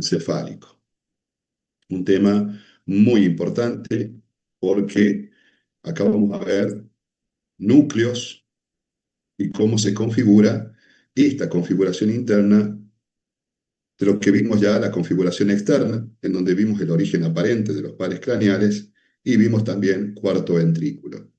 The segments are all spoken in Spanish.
encefálico. Un tema muy importante porque acá vamos a ver núcleos y cómo se configura esta configuración interna de lo que vimos ya, la configuración externa, en donde vimos el origen aparente de los pares craneales y vimos también cuarto ventrículo.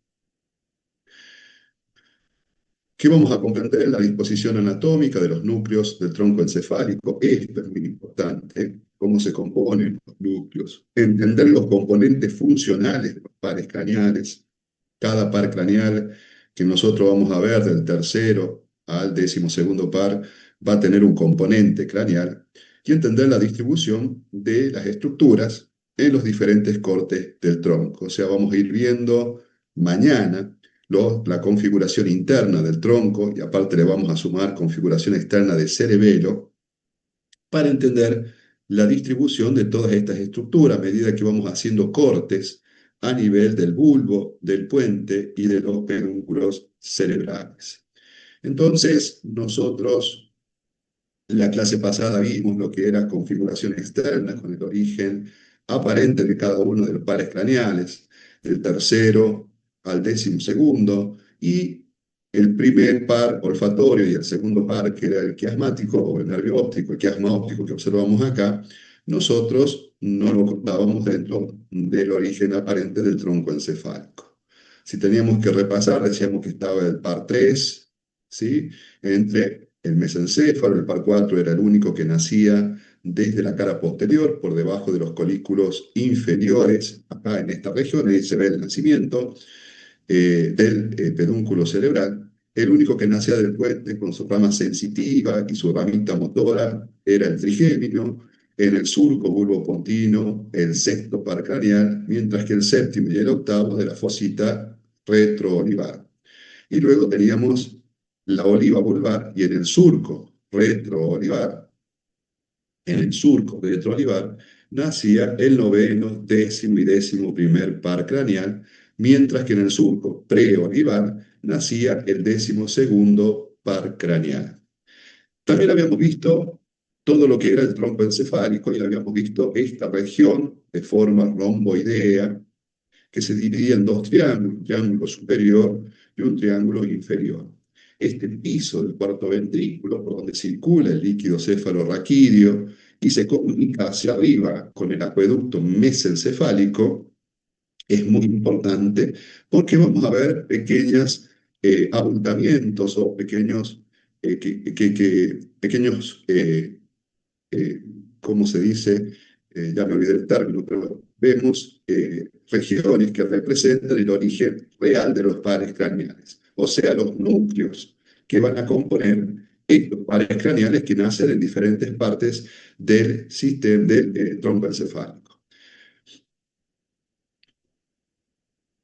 ¿Qué vamos a comprender? La disposición anatómica de los núcleos del tronco encefálico. Esto es muy importante, cómo se componen los núcleos. Entender los componentes funcionales de los pares craneales. Cada par craneal que nosotros vamos a ver del tercero al 12º par va a tener un componente craneal y entender la distribución de las estructuras en los diferentes cortes del tronco. O sea, vamos a ir viendo mañana la configuración interna del tronco y aparte le vamos a sumar configuración externa de cerebelo para entender la distribución de todas estas estructuras a medida que vamos haciendo cortes a nivel del bulbo, del puente y de los pedúnculos cerebrales. Entonces, nosotros la clase pasada vimos lo que era configuración externa con el origen aparente de cada uno de los pares craneales, del tercero al 12º, y el primer par olfatorio y el segundo par, que era el quiasmático o el nervio óptico, el quiasma óptico que observamos acá, nosotros no lo contábamos dentro del origen aparente del tronco encefálico. Si teníamos que repasar, decíamos que estaba el par 3, ¿sí? Entre el mesencéfalo, el par 4 era el único que nacía desde la cara posterior, por debajo de los colículos inferiores, acá en esta región, ahí se ve el nacimiento del pedúnculo cerebral. El único que nacía del puente con su rama sensitiva y su ramita motora era el trigémino, en el surco bulbopontino, el sexto par craneal, mientras que el séptimo y el octavo de la fosita retroolivar. Y luego teníamos la oliva vulvar y en el surco retroolivar, nacía el noveno, décimo y 11º par craneal, mientras que en el surco preolivar nacía el 12º par craneal. También habíamos visto todo lo que era el tronco encefálico y habíamos visto esta región de forma romboidea que se dividía en dos triángulos, un triángulo superior y un triángulo inferior. Este piso del cuarto ventrículo, por donde circula el líquido cefalorraquídeo y se comunica hacia arriba con el acueducto mesencefálico, es muy importante porque vamos a ver pequeños abultamientos o pequeños ¿cómo se dice? Ya me olvidé el término, pero vemos regiones que representan el origen real de los pares craneales, o sea, los núcleos que van a componer estos pares craneales que nacen en diferentes partes del sistema del tronco encefálico.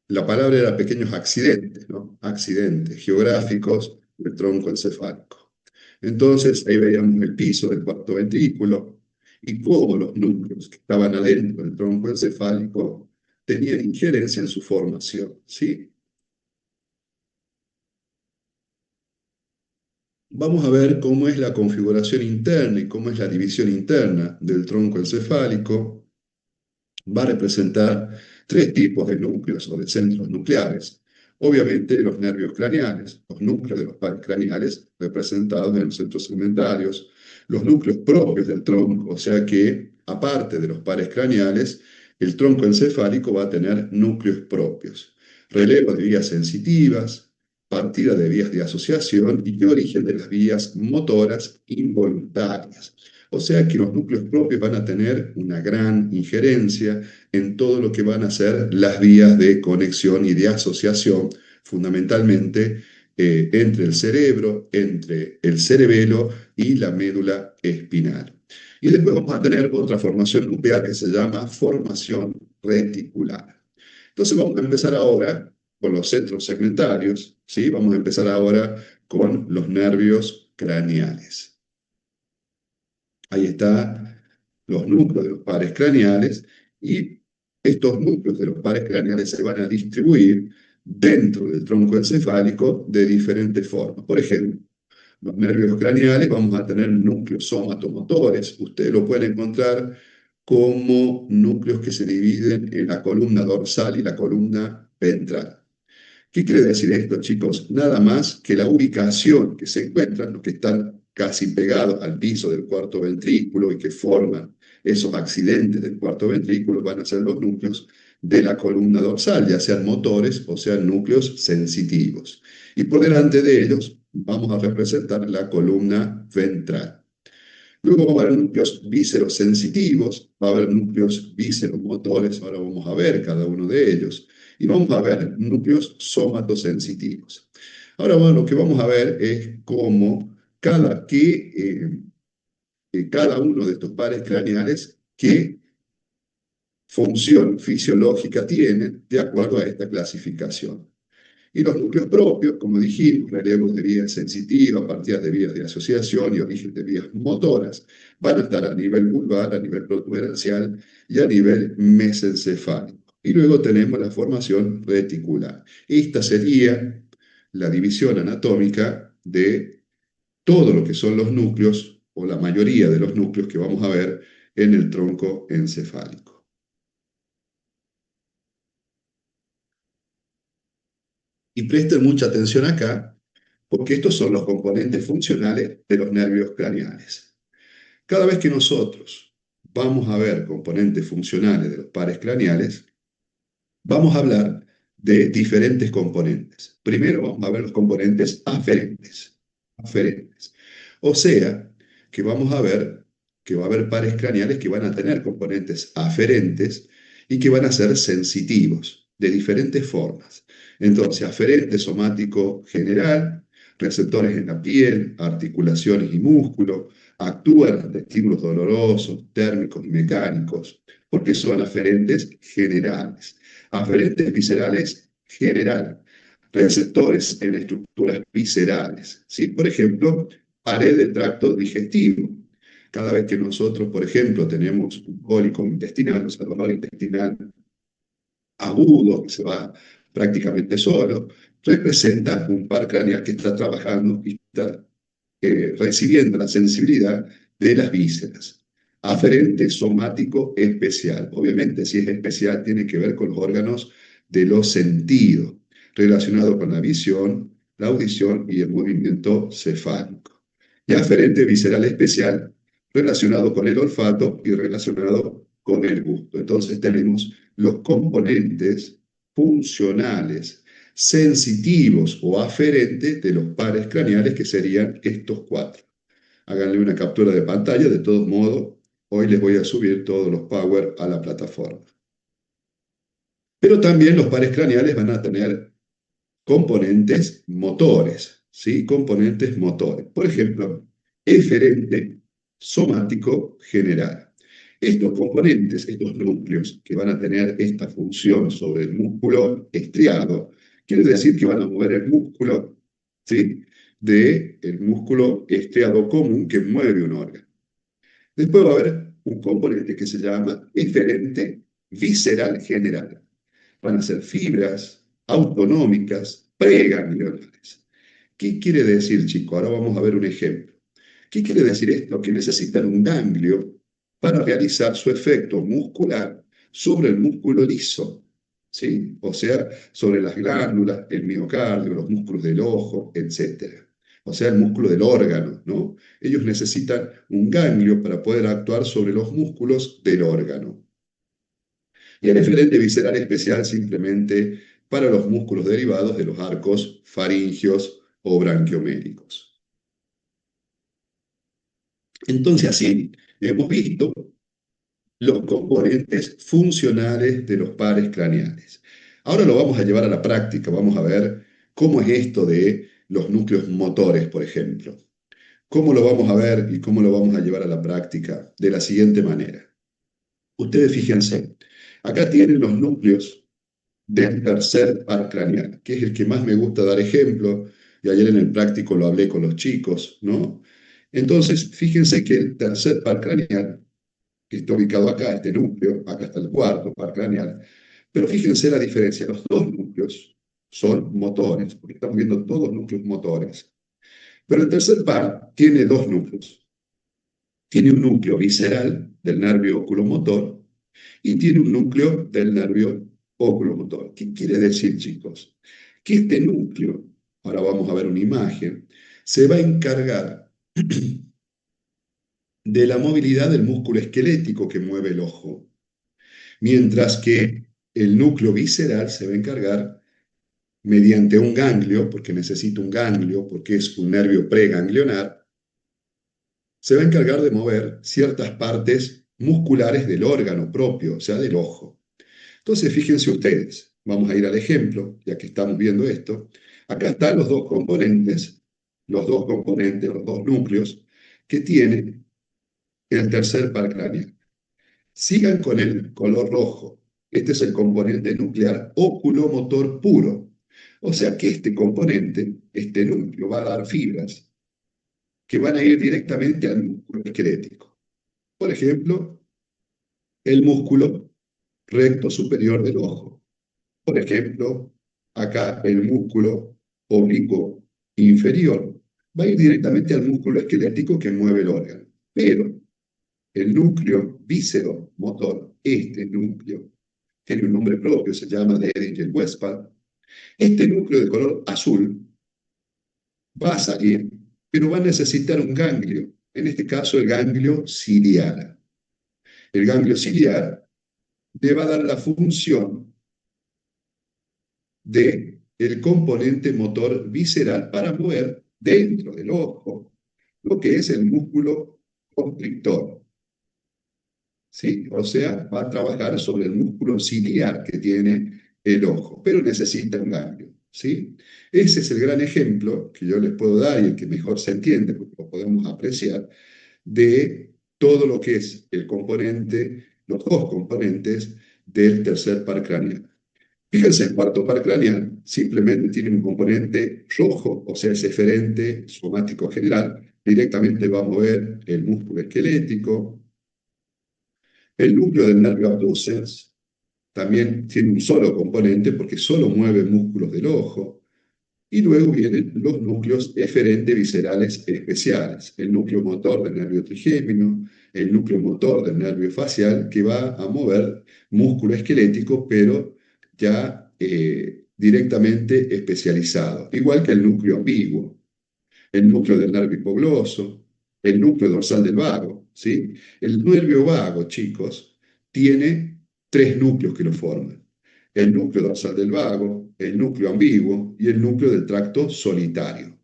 La palabra era pequeños accidentes, ¿no? Accidentes geográficos del tronco encefálico. Entonces, ahí veíamos el piso del cuarto ventrículo y cómo los núcleos que estaban adentro del tronco encefálico tenían injerencia en su formación, ¿sí? Vamos a ver cómo es la configuración interna y cómo es la división interna del tronco encefálico. Va a representar tres tipos de núcleos o de centros nucleares. Obviamente los nervios craneales, los núcleos de los pares craneales representados en los centros segmentarios, los núcleos propios del tronco, o sea que aparte de los pares craneales, el tronco encefálico va a tener núcleos propios, relevo de vías sensitivas, partida de vías de asociación y origen de las vías motoras involuntarias. O sea que los núcleos propios van a tener una gran injerencia en todo lo que van a ser las vías de conexión y de asociación, fundamentalmente entre el cerebro, entre el cerebelo y la médula espinal. Y después vamos a tener otra formación nuclear que se llama formación reticular. Entonces vamos a empezar ahora con los centros segmentarios, ¿sí? Vamos a empezar ahora con los nervios craneales. Ahí están los núcleos de los pares craneales y estos núcleos de los pares craneales se van a distribuir dentro del tronco encefálico de diferentes formas. Por ejemplo, los nervios craneales, vamos a tener núcleos somatomotores. Ustedes lo pueden encontrar como núcleos que se dividen en la columna dorsal y la columna ventral. ¿Qué quiere decir esto, chicos? Nada más que la ubicación que se encuentran, los que están casi pegados al piso del cuarto ventrículo y que forman esos accidentes del cuarto ventrículo, van a ser los núcleos de la columna dorsal, ya sean motores o sean núcleos sensitivos. Y por delante de ellos vamos a representar la columna ventral. Luego va a haber núcleos víscerosensitivos, va a haber núcleos vísceromotores, ahora vamos a ver cada uno de ellos, y vamos a ver núcleos somatosensitivos. Ahora, bueno, lo que vamos a ver es cómo cada uno de estos pares craneales, qué función fisiológica tienen de acuerdo a esta clasificación. Y los núcleos propios, como dijimos, relevos de vías sensitivas, partidas de vías de asociación y origen de vías motoras, van a estar a nivel vulvar, a nivel protuberancial y a nivel mesencefálico. Y luego tenemos la formación reticular. Esta sería la división anatómica de todo lo que son los núcleos, o la mayoría de los núcleos que vamos a ver en el tronco encefálico. Y presten mucha atención acá, porque estos son los componentes funcionales de los nervios craneales. Cada vez que nosotros vamos a ver componentes funcionales de los pares craneales, vamos a hablar de diferentes componentes. Primero vamos a ver los componentes aferentes. Aferentes. O sea, que vamos a ver que va a haber pares craneales que van a tener componentes aferentes y que van a ser sensitivos de diferentes formas. Entonces, aferente somático general, receptores en la piel, articulaciones y músculos, actúan ante estímulos dolorosos, térmicos y mecánicos, porque son aferentes generales. Aferentes viscerales general, receptores en estructuras viscerales, ¿sí? Por ejemplo, pared del tracto digestivo. Cada vez que nosotros, por ejemplo, tenemos un cólico intestinal, o sea, dolor intestinal agudo, que se va prácticamente solo, representa un par craneal que está trabajando y está recibiendo la sensibilidad de las vísceras. Aferente somático especial. Obviamente, si es especial, tiene que ver con los órganos de los sentidos, relacionado con la visión, la audición y el movimiento cefálico. Y aferente visceral especial, relacionado con el olfato y relacionado con el gusto. Entonces tenemos los componentes funcionales, sensitivos o aferentes de los pares craneales, que serían estos cuatro. Háganle una captura de pantalla, de todos modos, hoy les voy a subir todos los power a la plataforma. Pero también los pares craneales van a tener componentes motores, ¿sí? Componentes motores. Por ejemplo, eferente somático general. Estos componentes, estos núcleos que van a tener esta función sobre el músculo estriado, quiere decir que van a mover el músculo, ¿sí? Del músculo estriado común que mueve un órgano. Después va a haber un componente que se llama eferente visceral general. Van a ser fibras autonómicas preganglionales. ¿Qué quiere decir, chicos? Ahora vamos a ver un ejemplo. ¿Qué quiere decir esto? Que necesitan un ganglio para realizar su efecto muscular sobre el músculo liso, ¿sí? O sea, sobre las glándulas, el miocardio, los músculos del ojo, etc. O sea, el músculo del órgano, ¿no? Ellos necesitan un ganglio para poder actuar sobre los músculos del órgano. Y el eferente visceral especial simplemente para los músculos derivados de los arcos faringios o branquioméricos. Entonces, así hemos visto los componentes funcionales de los pares craneales. Ahora lo vamos a llevar a la práctica, vamos a ver cómo es esto de los núcleos motores, por ejemplo. ¿Cómo lo vamos a ver y cómo lo vamos a llevar a la práctica? De la siguiente manera. Ustedes fíjense, acá tienen los núcleos del tercer par craneal, que es el que más me gusta dar ejemplo, y ayer en el práctico lo hablé con los chicos, ¿no? Entonces, fíjense que el tercer par craneal, que está ubicado acá, este núcleo, acá está el cuarto par craneal, pero fíjense la diferencia, los dos núcleos son motores, porque estamos viendo todos núcleos motores. Pero el tercer par tiene dos núcleos. Tiene un núcleo visceral del nervio oculomotor y tiene un núcleo del nervio oculomotor. ¿Qué quiere decir, chicos? Que este núcleo, ahora vamos a ver una imagen, se va a encargar de la movilidad del músculo esquelético que mueve el ojo, mientras que el núcleo visceral se va a encargar mediante un ganglio, porque necesita un ganglio, porque es un nervio preganglionar, se va a encargar de mover ciertas partes musculares del órgano propio, o sea, del ojo. Entonces, fíjense ustedes, vamos a ir al ejemplo, ya que estamos viendo esto. Acá están los dos núcleos que tiene el tercer par craneal. Sigan con el color rojo. Este es el componente nuclear oculomotor puro. O sea que este componente, este núcleo, va a dar fibras que van a ir directamente al músculo esquelético. Por ejemplo, el músculo recto superior del ojo. Por ejemplo, acá el músculo oblicuo inferior va a ir directamente al músculo esquelético que mueve el órgano. Pero el núcleo víscero-motor, este núcleo, tiene un nombre propio, se llama de Ehringer-Westphal. Este núcleo de color azul va a salir, pero va a necesitar un ganglio, en este caso el ganglio ciliar. El ganglio ciliar le va a dar la función de el componente motor visceral para mover dentro del ojo lo que es el músculo constrictor. ¿Sí? O sea, va a trabajar sobre el músculo ciliar que tiene el ojo, pero necesita un ganglio. ¿Sí? Ese es el gran ejemplo que yo les puedo dar y el que mejor se entiende, porque lo podemos apreciar, de todo lo que es el componente, los dos componentes del tercer par craneal. Fíjense, el cuarto par craneal simplemente tiene un componente rojo, o sea, es eferente somático general, directamente va a mover el músculo esquelético. El núcleo del nervio abducens también tiene un solo componente porque solo mueve músculos del ojo. Y luego vienen los núcleos eferentes viscerales especiales, el núcleo motor del nervio trigémino, el núcleo motor del nervio facial, que va a mover músculo esquelético, pero ya directamente especializado, igual que el núcleo ambiguo, el núcleo del nervio hipogloso, el núcleo dorsal del vago, ¿sí? El nervio vago, chicos, tiene tres núcleos que lo forman: el núcleo dorsal del vago, el núcleo ambiguo y el núcleo del tracto solitario.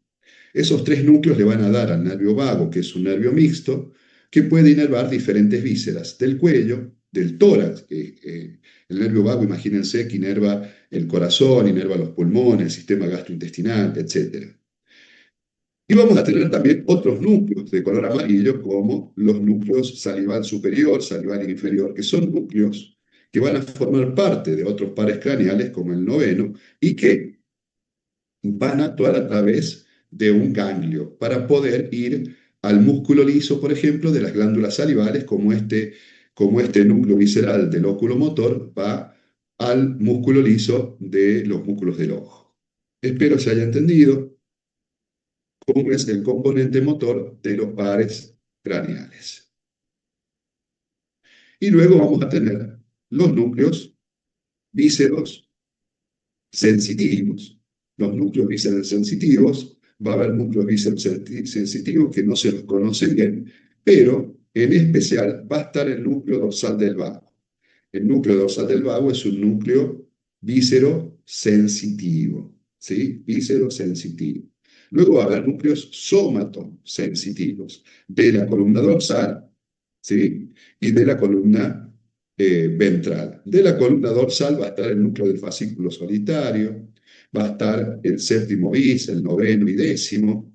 Esos tres núcleos le van a dar al nervio vago, que es un nervio mixto, que puede inervar diferentes vísceras del cuello, del tórax. El nervio vago, imagínense que inerva el corazón, inerva los pulmones, el sistema gastrointestinal, etc. Y vamos a tener también otros núcleos de color amarillo, como los núcleos salival superior, salival inferior, que son núcleos que van a formar parte de otros pares craneales, como el noveno, y que van a actuar a través de un ganglio para poder ir al músculo liso, por ejemplo, de las glándulas salivales, como este núcleo visceral del óculo motor va al músculo liso de los músculos del ojo. Espero se haya entendido cómo es el componente motor de los pares craneales. Y luego vamos a tener los núcleos vísceros sensitivos. Los núcleos vísceros sensitivos, va a haber núcleos vísceros sensitivos que no se los conoce bien, pero en especial va a estar el núcleo dorsal del vago. El núcleo dorsal del vago es un núcleo víscero sensitivo, ¿sí? Víscero sensitivo. Luego va a haber núcleos somatosensitivos de la columna dorsal, ¿sí? Y de la columna ventral. De la columna dorsal va a estar el núcleo del fascículo solitario, va a estar el séptimo bis, el noveno y décimo,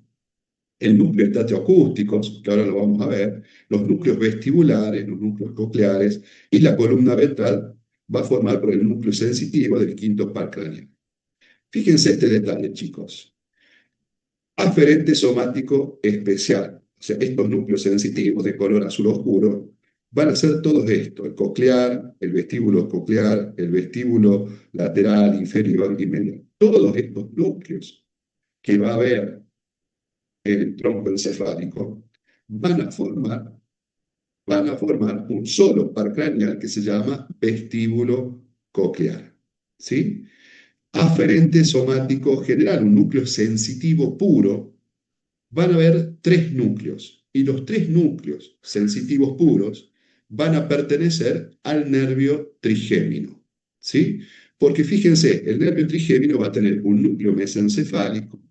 el núcleo estatoacústicos, que ahora lo vamos a ver, los núcleos vestibulares, los núcleos cocleares, y la columna ventral va a formar por el núcleo sensitivo del quinto par craneal. Fíjense este detalle, chicos. Aferente somático especial. O sea, estos núcleos sensitivos de color azul oscuro van a ser todos estos: el coclear, el vestíbulo lateral, inferior y medio. Todos estos núcleos que va a haber el tronco encefálico, van a formar, van a formar un solo par craneal que se llama vestíbulo coclear. ¿Sí? Aferente somático general, un núcleo sensitivo puro, van a haber tres núcleos, y los tres núcleos sensitivos puros van a pertenecer al nervio trigémino, ¿sí? Porque fíjense, el nervio trigémino va a tener un núcleo mesencefálico,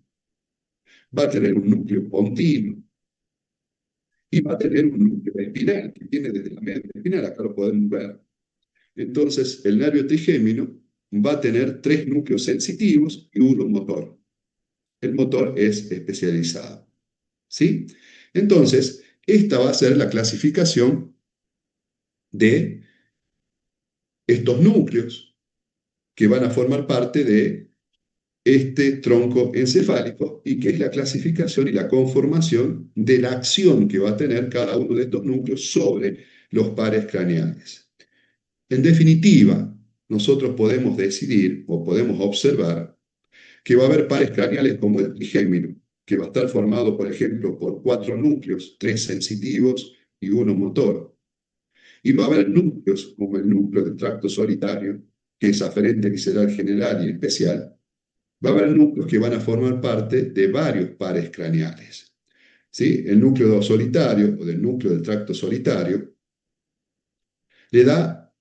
va a tener un núcleo pontino, y va a tener un núcleo espinal, que viene desde la médula espinal, acá lo podemos ver. Entonces, el nervio trigémino va a tener tres núcleos sensitivos y uno motor. El motor es especializado. ¿Sí? Entonces, esta va a ser la clasificación de estos núcleos que van a formar parte de este tronco encefálico y que es la clasificación y la conformación de la acción que va a tener cada uno de estos núcleos sobre los pares craneales. En definitiva, nosotros podemos decidir o podemos observar que va a haber pares craneales como el trigémino, que va a estar formado, por ejemplo, por 4 núcleos, 3 sensitivos y uno motor. Y va a haber núcleos como el núcleo del tracto solitario, que es aferente visceral general y especial. Va a haber núcleos que van a formar parte de varios pares craneales. ¿Sí? El núcleo solitario o del núcleo del tracto solitario le da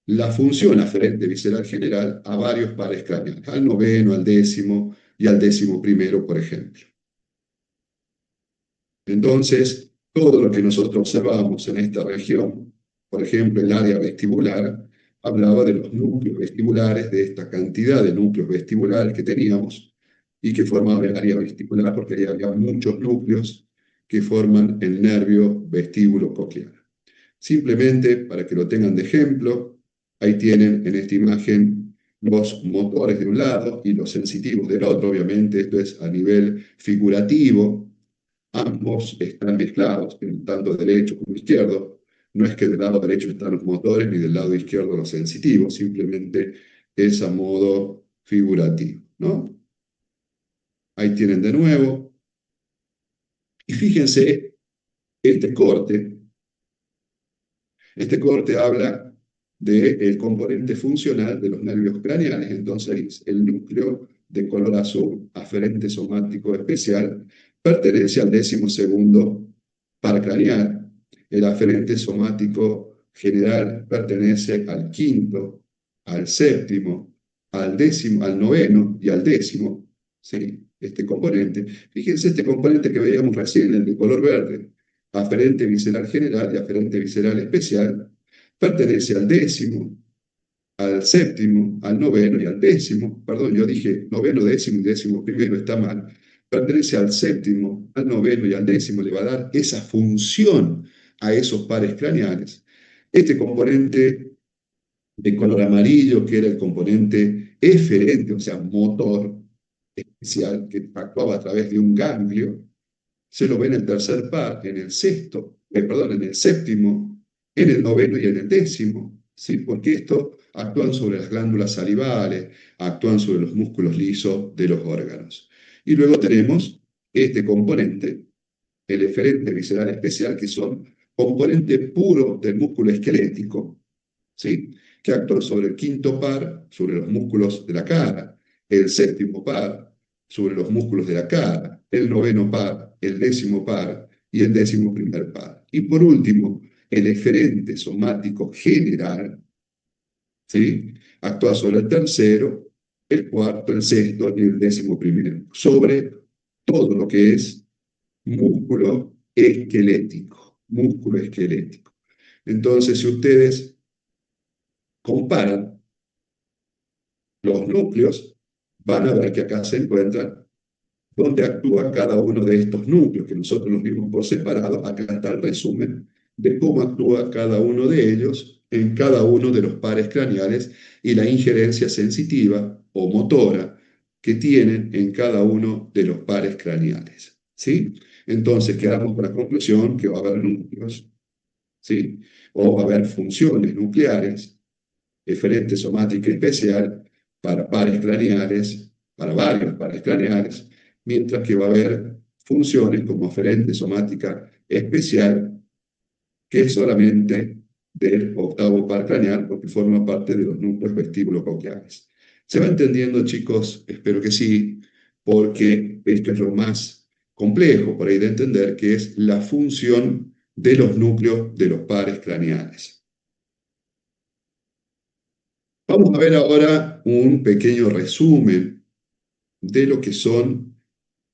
la función aferente visceral general a varios pares craneales, al noveno, al décimo y al décimo primero, por ejemplo. Entonces, todo lo que nosotros observamos en esta región, por ejemplo, el área vestibular, hablaba de los núcleos vestibulares, de esta cantidad de núcleos vestibulares que teníamos y que formaban el área vestibular, porque ahí había muchos núcleos que forman el nervio vestíbulo coclear. Simplemente para que lo tengan de ejemplo, ahí tienen en esta imagen los motores de un lado y los sensitivos del otro. Obviamente esto es a nivel figurativo. Ambos están mezclados, tanto derecho como izquierdo. No es que del lado derecho están los motores ni del lado izquierdo los sensitivos, simplemente es a modo figurativo, ¿no? Ahí tienen de nuevo. Y fíjense, este corte, este corte habla del componente funcional de los nervios craneales. Entonces, el núcleo de color azul, aferente somático especial, pertenece al 12º par craneal. El aferente somático general pertenece al 5º, al 7º, al 10º, al 9º y al 10º. ¿Sí? Este componente. Fíjense este componente que veíamos recién, el de color verde, aferente visceral general y aferente visceral especial, pertenece al 10º, al 7º, al 9º y al 10º. Perdón, yo dije 9º, 10º y 11º, está mal. Pertenece al 7º, al 9º y al 10º, le va a dar esa función a esos pares craneales. Este componente de color amarillo, que era el componente eferente, o sea, motor especial, que actuaba a través de un ganglio, se lo ve en el tercer par, en el sexto, perdón, en el séptimo, en el noveno y en el 10º, ¿sí? Porque esto actúan sobre las glándulas salivales, actúan sobre los músculos lisos de los órganos. Y luego tenemos este componente, el eferente visceral especial, que son componentes puros del músculo esquelético, ¿sí? Que actúan sobre el quinto par, sobre los músculos de la cara, el séptimo par, sobre los músculos de la cara, el noveno par, el 10º par y el 11º par. Y por último, el eferente somático general, ¿sí? Actúa sobre el tercero, el cuarto, el sexto y el 11º, sobre todo lo que es músculo esquelético, músculo esquelético. Entonces, si ustedes comparan los núcleos, van a ver que acá se encuentran donde actúa cada uno de estos núcleos, que nosotros los vimos por separado. Acá está el resumen de cómo actúa cada uno de ellos en cada uno de los pares craneales y la injerencia sensitiva o motora que tienen en cada uno de los pares craneales. ¿Sí? Entonces quedamos con la conclusión que va a haber núcleos, ¿sí? O va a haber funciones nucleares, eferente somática especial, para pares craneales, para varios pares craneales, mientras que va a haber funciones como aferente somática especial, que es solamente del octavo par craneal, porque forma parte de los núcleos vestíbulo-cocleares. ¿Se va entendiendo, chicos? Espero que sí, porque esto es lo más complejo por ahí de entender, que es la función de los núcleos de los pares craneales. Vamos a ver ahora un pequeño resumen de lo que son,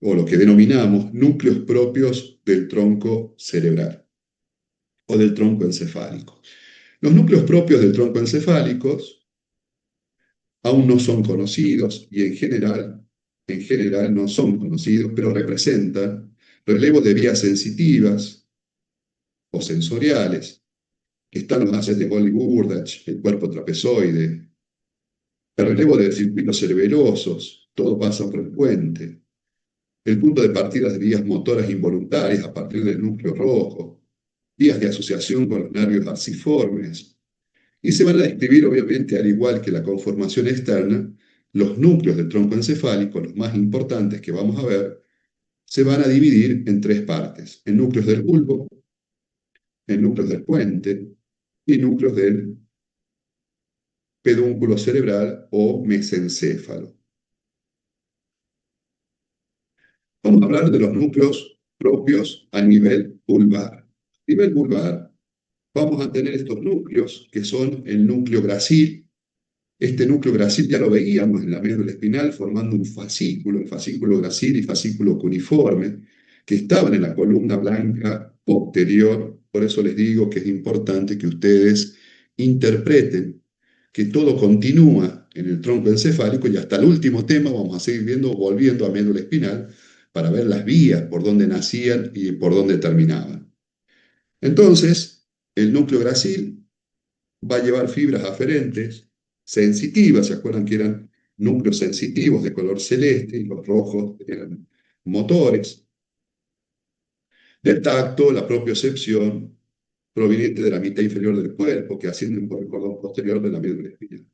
o lo que denominamos, núcleos propios del tronco cerebral o del tronco encefálico. Los núcleos propios del tronco encefálico aún no son conocidos y en general no son conocidos, pero representan relevos de vías sensitivas o sensoriales. Están los haces de Golgi-Burdach, el cuerpo trapezoide, el relevo de circuitos cerebelosos, todo pasa por el puente, el punto de partida de vías motoras involuntarias a partir del núcleo rojo, vías de asociación con los nervios arciformes, y se van a describir, obviamente, al igual que la conformación externa, los núcleos del tronco encefálico, los más importantes que vamos a ver, se van a dividir en tres partes: en núcleos del bulbo, en núcleos del puente y núcleos del pedúnculo cerebral o mesencéfalo. Vamos a hablar de los núcleos propios a nivel vulvar. A nivel vulvar vamos a tener estos núcleos que son el núcleo gracil. Este núcleo gracil ya lo veíamos en la médula espinal formando un fascículo, el fascículo gracil y fascículo cuneiforme, que estaban en la columna blanca posterior. Por eso les digo que es importante que ustedes interpreten que todo continúa en el tronco encefálico, y hasta el último tema vamos a seguir viendo, volviendo a médula espinal, para ver las vías por donde nacían y por donde terminaban. Entonces, el núcleo gracil va a llevar fibras aferentes sensitivas. ¿Se acuerdan que eran núcleos sensitivos de color celeste y los rojos eran motores? Del tacto, la propiocepción proveniente de la mitad inferior del cuerpo, que ascienden por el cordón posterior de la médula espinal.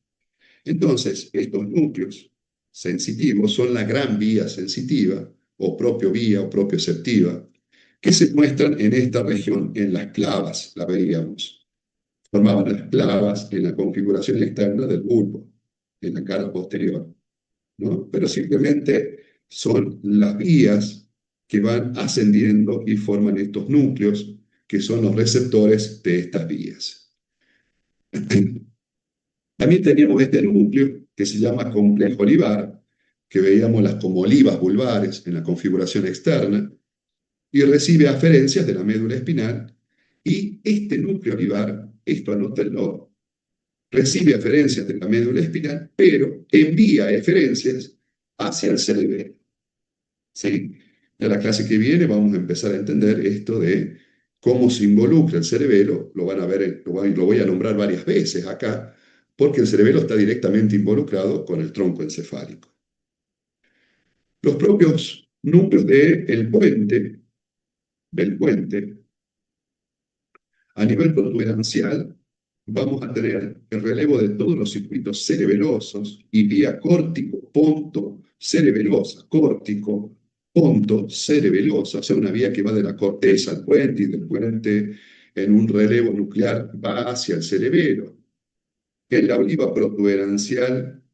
Entonces, estos núcleos sensitivos son la gran vía sensitiva, o propio vía, o propioceptiva, que se muestran en esta región, en las clavas, la veíamos. Formaban las clavas en la configuración externa del bulbo, en la cara posterior, ¿no? Pero simplemente son las vías que van ascendiendo y forman estos núcleos, que son los receptores de estas vías. También teníamos este núcleo que se llama complejo olivar, que veíamos las como olivas vulvares en la configuración externa, y recibe aferencias de la médula espinal. Y este núcleo olivar, esto anótenlo, recibe aferencias de la médula espinal, pero envía eferencias hacia el cerebelo. ¿Sí? En la clase que viene vamos a empezar a entender esto de cómo se involucra el cerebelo. Lo van a ver, lo voy a nombrar varias veces acá, porque el cerebelo está directamente involucrado con el tronco encefálico. Los propios núcleos del puente, a nivel protuberancial, vamos a tener el relevo de todos los circuitos cerebelosos y vía córtico-ponto-cerebelosa, córtico-ponto-cerebelosa, o sea, una vía que va de la corteza al puente, y del puente en un relevo nuclear va hacia el cerebelo. En la oliva protuberancial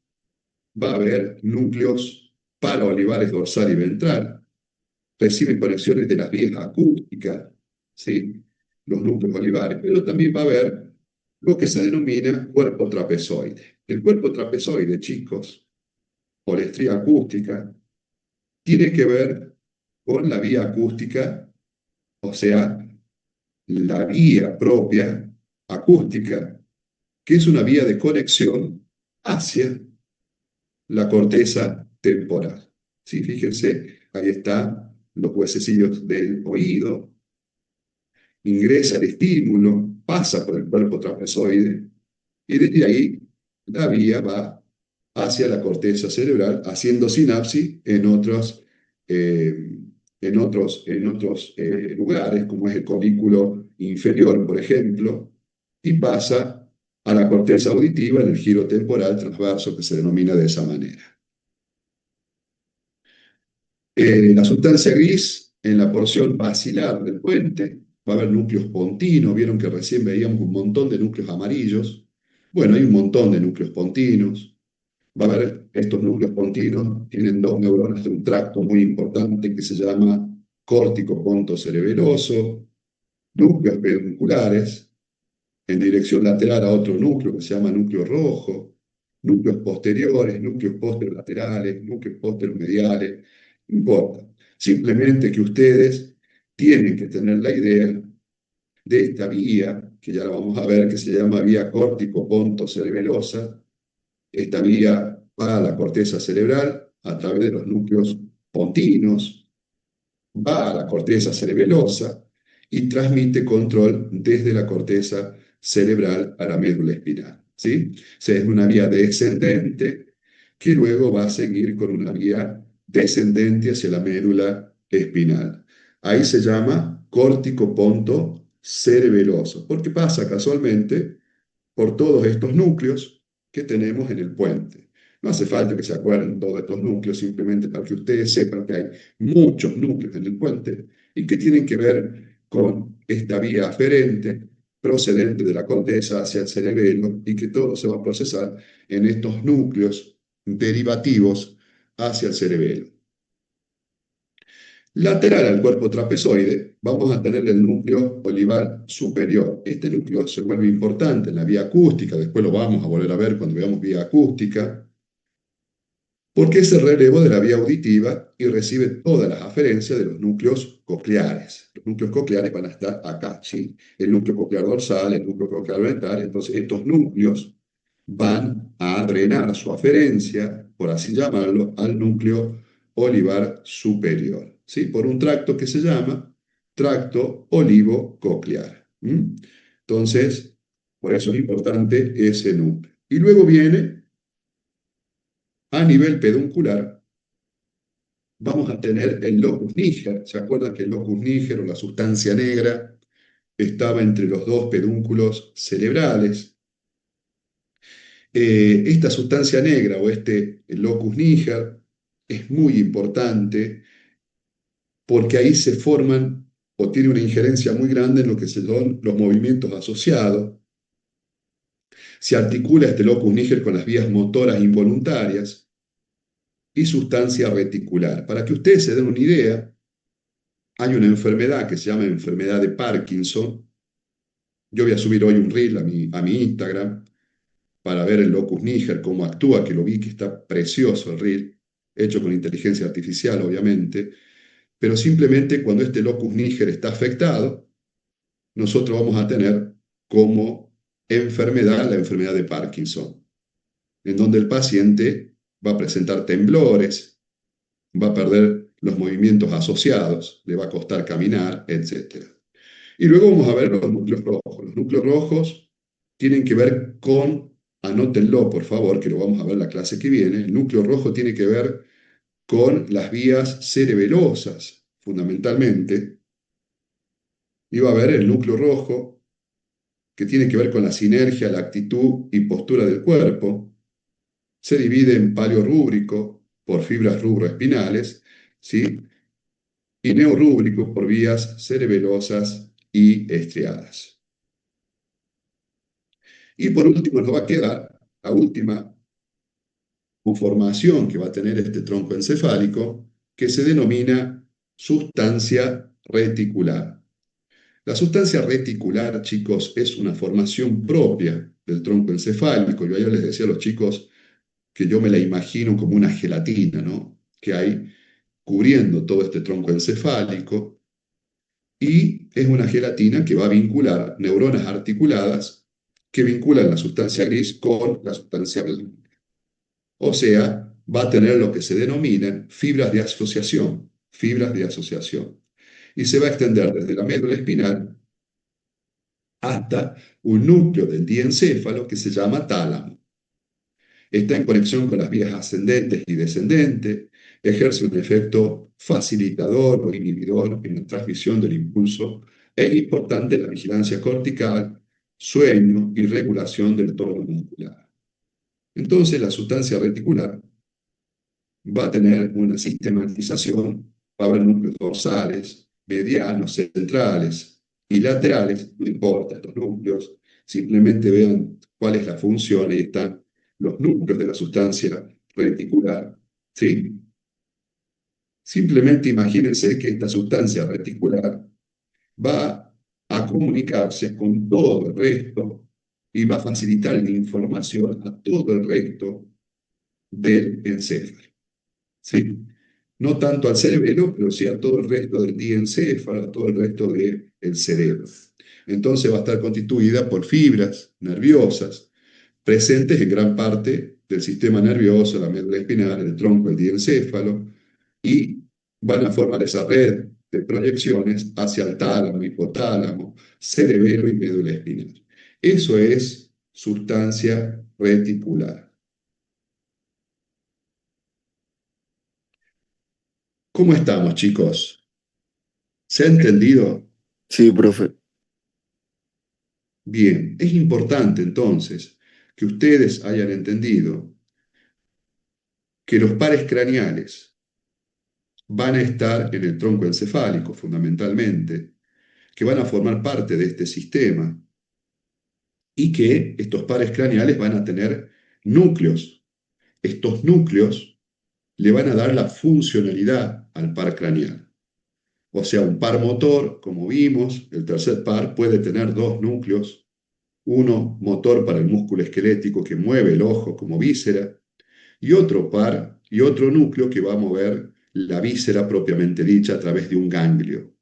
va a haber núcleos paraolivares dorsal y ventral, reciben conexiones de las vías acústicas, ¿sí? Los núcleos olivares, pero también va a haber lo que se denomina cuerpo trapezoide. El cuerpo trapezoide, chicos, o la estría acústica, tiene que ver con la vía acústica, o sea, la vía propia acústica, que es una vía de conexión hacia la corteza temporal. ¿Sí? Fíjense, ahí están los huesecillos del oído, ingresa el estímulo, pasa por el cuerpo trapezoide, y desde ahí la vía va hacia la corteza cerebral, haciendo sinapsis en otros lugares, como es el colículo inferior, por ejemplo, y pasa a la corteza auditiva en el giro temporal transverso, que se denomina de esa manera. La sustancia gris en la porción basilar del puente va a haber núcleos pontinos. Vieron que recién veíamos un montón de núcleos amarillos. Bueno, hay un montón de núcleos pontinos. Va a haber estos núcleos pontinos, tienen dos neuronas de un tracto muy importante que se llama córtico ponto cerebeloso, núcleos pedunculares, en dirección lateral a otro núcleo que se llama núcleo rojo, núcleos posteriores, núcleos posterolaterales, núcleos posteromediales, no importa. Simplemente que ustedes tienen que tener la idea de esta vía, que ya la vamos a ver, que se llama vía córtico-ponto-cerebelosa. Esta vía va a la corteza cerebral a través de los núcleos pontinos, va a la corteza cerebelosa y transmite control desde la corteza cerebral a la médula espinal. ¿Sí? O sea, es una vía descendente que luego va a seguir con una vía descendente hacia la médula espinal. Ahí se llama córtico ponto cerebeloso, porque pasa casualmente por todos estos núcleos que tenemos en el puente. No hace falta que se acuerden todos estos núcleos, simplemente para que ustedes sepan que hay muchos núcleos en el puente y que tienen que ver con esta vía aferente procedente de la corteza hacia el cerebelo y que todo se va a procesar en estos núcleos derivativos hacia el cerebelo. Lateral al cuerpo trapezoide vamos a tener el núcleo olivar superior. Este núcleo se vuelve importante en la vía acústica, después lo vamos a volver a ver cuando veamos vía acústica, porque es el relevo de la vía auditiva y recibe todas las aferencias de los núcleos cocleares. Los núcleos cocleares van a estar acá, ¿sí? El núcleo coclear dorsal, el núcleo coclear ventral. Entonces estos núcleos van a drenar su aferencia, por así llamarlo, al núcleo olivar superior, ¿sí? Por un tracto que se llama tracto olivo-coclear. Entonces, por eso es importante ese núcleo. Y luego viene, a nivel peduncular, vamos a tener el locus niger. ¿Se acuerdan que el locus niger o la sustancia negra estaba entre los dos pedúnculos cerebrales? Esta sustancia negra o este locus niger es muy importante porque ahí se forman o tiene una injerencia muy grande en lo que son los movimientos asociados. Se articula este locus niger con las vías motoras involuntarias y sustancia reticular. Para que ustedes se den una idea, hay una enfermedad que se llama enfermedad de Parkinson. Yo voy a subir hoy un reel a mi Instagram para ver el locus niger, cómo actúa, que lo vi que está precioso el reel, hecho con inteligencia artificial, obviamente, pero simplemente cuando este locus niger está afectado, nosotros vamos a tener como enfermedad la enfermedad de Parkinson, en donde el paciente va a presentar temblores, va a perder los movimientos asociados, le va a costar caminar, etc. Y luego vamos a ver los núcleos rojos. Los núcleos rojos tienen que ver con, anótenlo por favor, que lo vamos a ver en la clase que viene, el núcleo rojo tiene que ver con las vías cerebelosas, fundamentalmente, y va a haber el núcleo rojo que tiene que ver con la sinergia, la actitud y postura del cuerpo. Se divide en paleorrúbrico por fibras rubroespinales, ¿sí? Y neorrúbrico por vías cerebelosas y estriadas. Y por último nos va a quedar la última conformación que va a tener este tronco encefálico, que se denomina sustancia reticular. La sustancia reticular, chicos, es una formación propia del tronco encefálico. Yo ayer les decía a los chicos que yo me la imagino como una gelatina, ¿no? Que hay cubriendo todo este tronco encefálico, y es una gelatina que va a vincular neuronas articuladas que vinculan la sustancia gris con la sustancia blanca. O sea, va a tener lo que se denominan fibras de asociación, fibras de asociación. Y se va a extender desde la médula espinal hasta un núcleo del diencéfalo que se llama tálamo. Está en conexión con las vías ascendentes y descendentes, ejerce un efecto facilitador o inhibidor en la transmisión del impulso. Es importante la vigilancia cortical, sueño y regulación del tono muscular. Entonces, la sustancia reticular va a tener una sistematización Va a haber núcleos dorsales, medianos, centrales y laterales. No importa estos núcleos, simplemente vean cuál es la función. Ahí están los núcleos de la sustancia reticular. ¿Sí? Simplemente imagínense que esta sustancia reticular va a comunicarse con todo el resto y va a facilitar la información a todo el resto del encéfalo. ¿Sí? No tanto al cerebelo, pero sí a todo el resto del diencéfalo, a todo el resto del cerebro. Entonces va a estar constituida por fibras nerviosas presentes en gran parte del sistema nervioso, la médula espinal, el tronco, el diencéfalo, y van a formar esa red de proyecciones hacia el tálamo, hipotálamo, cerebelo y médula espinal. Eso es sustancia reticular. ¿Cómo estamos, chicos? ¿Se ha entendido? Sí, profe. Bien, es importante entonces que ustedes hayan entendido que los pares craneales van a estar en el tronco encefálico fundamentalmente, que van a formar parte de este sistema y que estos pares craneales van a tener núcleos. Estos núcleos le van a dar la funcionalidad al par craneal. O sea, un par motor, como vimos, el tercer par puede tener dos núcleos, uno motor para el músculo esquelético que mueve el ojo como víscera, y otro par y otro núcleo que va a mover la víscera propiamente dicha a través de un ganglio.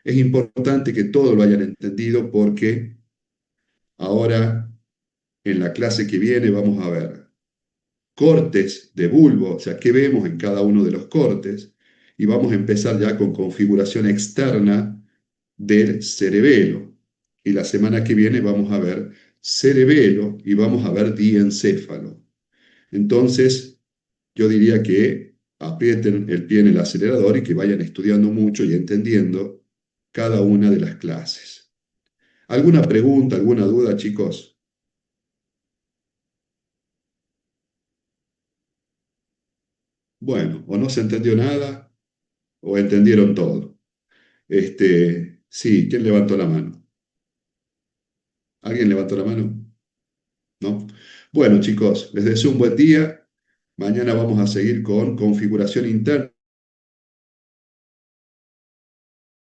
Es importante que todo lo hayan entendido porque ahora en la clase que viene vamos a ver cortes de bulbo, o sea, qué vemos en cada uno de los cortes, y vamos a empezar ya con configuración externa del cerebelo. Y la semana que viene vamos a ver cerebelo y vamos a ver diencéfalo. Entonces, yo diría que aprieten el pie en el acelerador y que vayan estudiando mucho y entendiendo cada una de las clases. ¿Alguna pregunta, alguna duda, chicos? Bueno, o no se entendió nada o entendieron todo. Sí, ¿quién levantó la mano? ¿Alguien levantó la mano? ¿No? Bueno, chicos, les deseo un buen día. Mañana vamos a seguir con configuración interna.